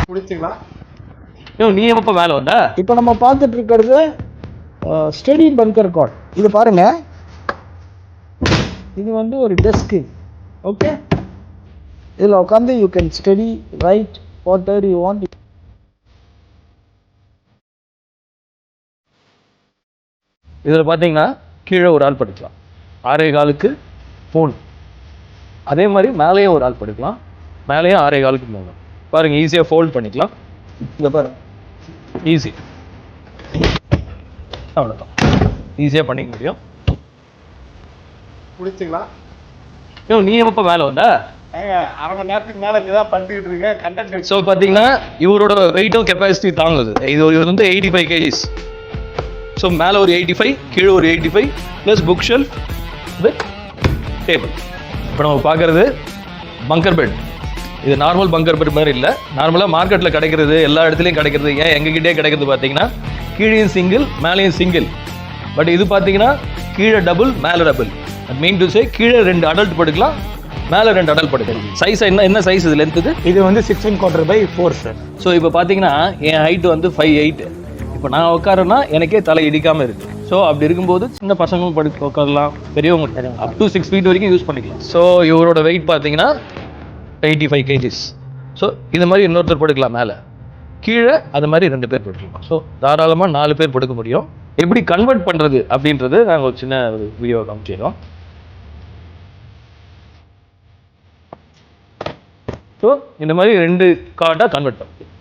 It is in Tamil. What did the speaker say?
பிடிச்சிங்களா? நீ எப்போ மேலே வந்த? இப்போ நம்ம பார்த்துட்டு இருக்கிறது ஸ்டடி பங்கர் கார்ட். இது பாருங்க, இது வந்து ஒரு டெஸ்க்கு. ஓகே, இதில் உட்காந்து you can study right what ever you want. இதில் பார்த்தீங்கன்னா கீழே ஒரு ஆள் படுக்கலாம், 6.25க்கு ஃபோன். அதே மாதிரி மேலேயும் ஒரு ஆள் படுக்கலாம், மேலேயும் 6.25க்கு போகலாம். பாருங்கள், ஈஸியாக ஃபோல்ட் பண்ணிக்கலாம். இங்கே பாருங்க, ஈஸி, அவ்வளோதான், ஈஸியாக பண்ணிக்க முடியும். பிடிச்சிங்களா? நீ எப்போ மேலே வந்த? அரை மணி நேரத்துக்கு மேலே இதான் பண்ணிட்டு இருக்கேன் கண்டென்ட். ஸோ பார்த்தீங்கன்னா இவரோட வெயிட்டும் கெப்பாசிட்டி தாங்குது. இது வந்து 85 kgs. ஸோ மேலே ஒரு 85, கீழே ஒரு 85 plus book shelf with table. இப்போ நம்ம பார்க்குறது பங்கர் பெட். இது நார்மல் பங்கர் பெட் மாதிரி இல்லை. நார்மலாக மார்க்கெட்டில் கிடைக்கிறது, எல்லா இடத்துலையும் கிடைக்கிறது. ஏன் எங்ககிட்டே கிடைக்கிறது பார்த்தீங்கன்னா கீழேயும் சிங்கிள் மேலேயும் சிங்கிள். பட் இது பார்த்தீங்கன்னா கீழே டபுள் மேலே டபுள். மீன் டு சே கீழே 2 அடல்ட் படுக்கலாம், மேலே 2 அடல்ட் படுக்கலாம். சைஸ் என்ன சைஸ் இது லென்த்துக்கு? இது வந்து 6¼ சார். ஸோ இப்போ பார்த்தீங்கன்னா என் ஹைட்டு வந்து 5'8". இப்போ நான் உட்காரன்னா எனக்கே தலை இடிக்காமல் இருக்குது. ஸோ அப்படி இருக்கும்போது சின்ன பசங்களும் உட்காரலாம், பெரியவங்க அப் டு 6 feet வரைக்கும் யூஸ் பண்ணிக்கலாம். ஸோ இவரோட வெயிட் பார்த்தீங்கன்னா 85 kgs. ஸோ இது மாதிரி இன்னொருத்தர் படுக்கலாம் மேலே, கீழே அது மாதிரி 2 பேர் படுக்கலாம். ஸோ தாராளமாக 4 பேர் படுக்க முடியும். எப்படி கன்வெர்ட் பண்ணுறது அப்படின்றது நாங்கள் ஒரு சின்ன வீடியோ காமிச்சிடுறோம். ஸோ இந்த மாதிரி 2 கார்டாக கன்வெர்ட் பண்ணுறோம்.